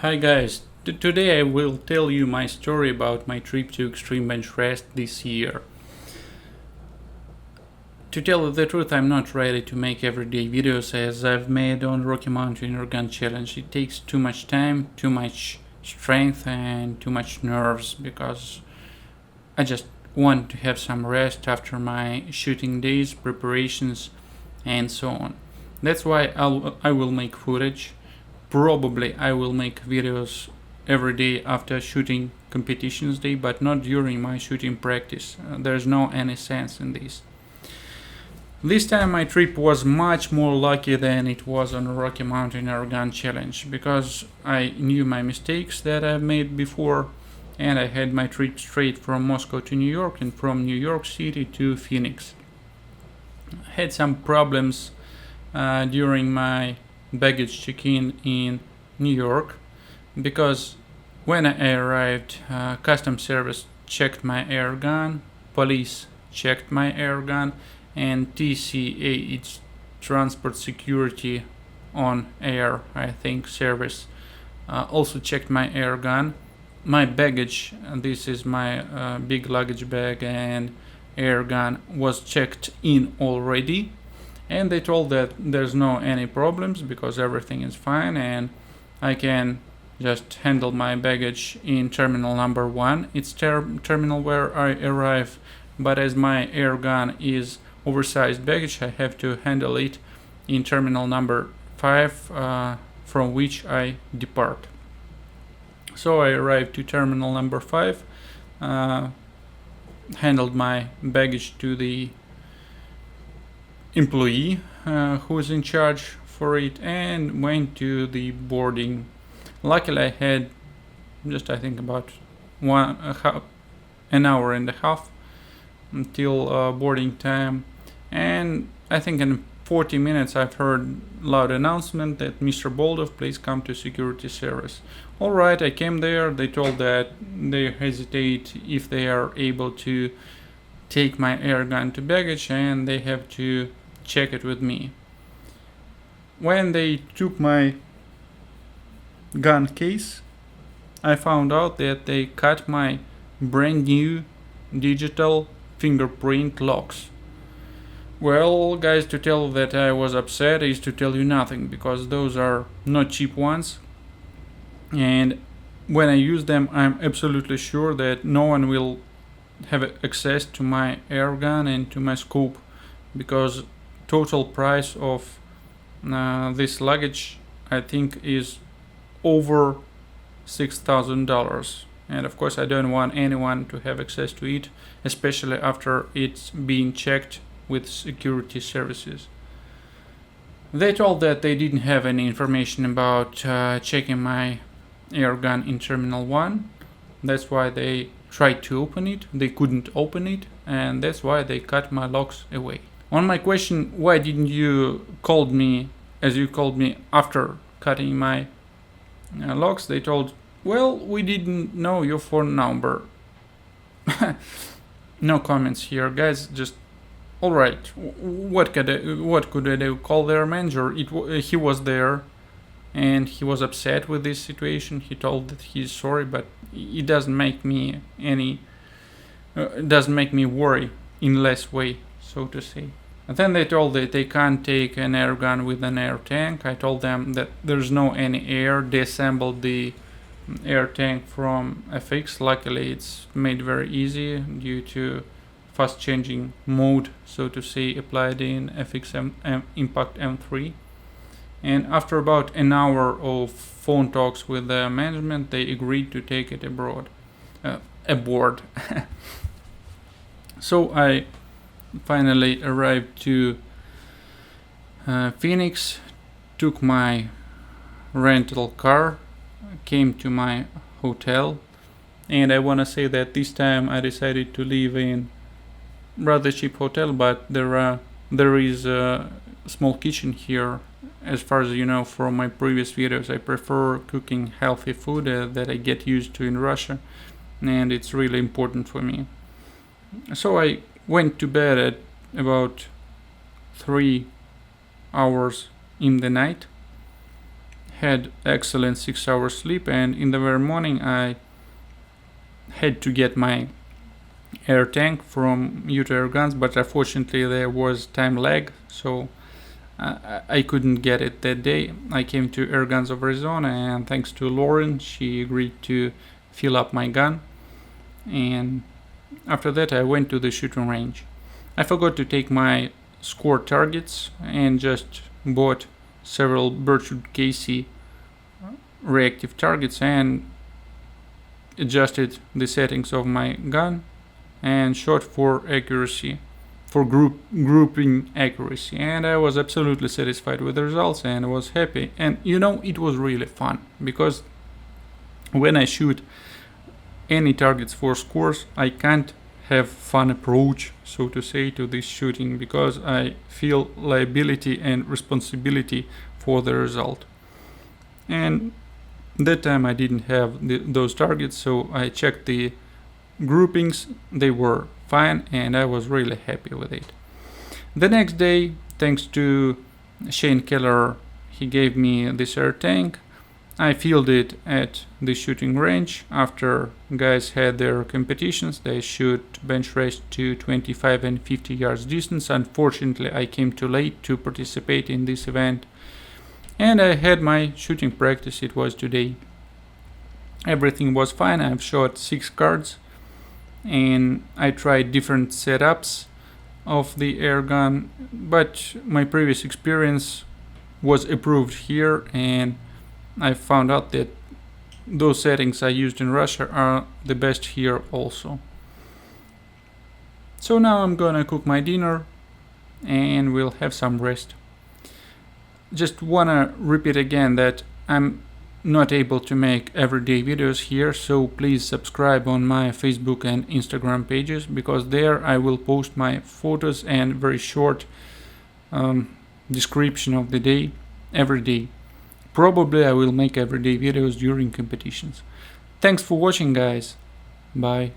Hi guys, today I will tell you my story about my trip to Extreme Benchrest this year. To tell the truth, I'm not ready to make everyday videos as I've made on Rocky Mountain Organ Challenge. It takes too much time, too much strength and too much nerves because I just want to have some rest after my shooting days, preparations and so on. That's why I will make footage. Probably I will make videos every day after shooting competitions day, but not during my shooting practice. There's no any sense in this. This time my trip was much more lucky than it was on Rocky Mountain Organ Challenge because I knew my mistakes that I've made before and I had my trip straight from Moscow to New York and from New York City to Phoenix. I had some problems during my baggage check-in in New York because when I arrived, customs service checked my air gun, police checked my air gun, and TCA, it's transport security on air, I think, service, also checked my air gun. My baggage, this is my big luggage bag and air gun, was checked in already, and they told that there's no any problems because everything is fine and I can just handle my baggage in terminal number 1. It's terminal where I arrive, but as my air gun is oversized baggage, I have to handle it in terminal number 5, from which I depart. So I arrived to terminal number 5, handled my baggage to the employee who is in charge for it, and went to the boarding. Luckily I had just, I think, about an hour and a half until boarding time, and I think in 40 minutes I've heard loud announcement that Mr. Boldov, please come to security service. Alright, I came there. They told that they hesitate if they are able to take my air gun to baggage and they have to check it with me. When they took my gun case, I found out that they cut my brand new digital fingerprint locks. Well, guys, to tell that I was upset is to tell you nothing, because those are not cheap ones, and when I use them I'm absolutely sure that no one will have access to my air gun and to my scope, because total price of this luggage I think is over $6,000, and of course I don't want anyone to have access to it, especially after it's being checked with security services. They told that they didn't have any information about checking my air gun in terminal 1. That's why they tried to open it. They couldn't open it, and that's why they cut my locks away. On my question, why didn't you call me as you called me after cutting my locks, they told, well, we didn't know your phone number. No comments here, guys. Just alright, what could I do? Call their manager? He was there and he was upset with this situation. He told that he's sorry, but it doesn't make me worry in less way, so to say. And then they told that they can't take an air gun with an air tank. I told them that there's no any air. They assembled the air tank from FX. Luckily it's made very easy due to fast changing mode, so to say, applied in FX Impact M3. And after about an hour of phone talks with the management, they agreed to take it aboard. So I finally arrived to Phoenix, took my rental car, came to my hotel, and I want to say that this time I decided to live in rather cheap hotel, but there is a small kitchen here. As far as you know from my previous videos, I prefer cooking healthy food that I get used to in Russia, and it's really important for me. So I went to bed at about 3 hours in the night, had excellent 6 hours sleep, and in the very morning I had to get my air tank from Utah Air Guns, but unfortunately there was time lag, so I couldn't get it that day. I came to Air Guns of Arizona, and thanks to Lauren, she agreed to fill up my gun, and after that I went to the shooting range. I forgot to take my score targets and just bought several Birchwood Casey reactive targets and adjusted the settings of my gun and shot for accuracy, for grouping accuracy, and I was absolutely satisfied with the results and was happy. And it was really fun, because when I shoot any targets for scores, I can't have fun approach, so to say, to this shooting, because I feel liability and responsibility for the result. And that time I didn't have those targets, so I checked the groupings. They were fine, and I was really happy with it. The next day, thanks to Shane Keller, he gave me this air tank. I filled it at the shooting range. After guys had their competitions, they shoot Benchrest to 25 and 50 yards distance. Unfortunately, I came too late to participate in this event, and I had my shooting practice. It was today. Everything was fine. I've shot 6 cards, and I tried different setups of the air gun, but my previous experience was approved here, and I found out that those settings I used in Russia are the best here also. So now I'm gonna cook my dinner and we'll have some rest. Just wanna repeat again that I'm not able to make everyday videos here, so please subscribe on my Facebook and Instagram pages, because there I will post my photos and very short description of the day every day. Probably I will make everyday videos during competitions. Thanks for watching, guys. Bye.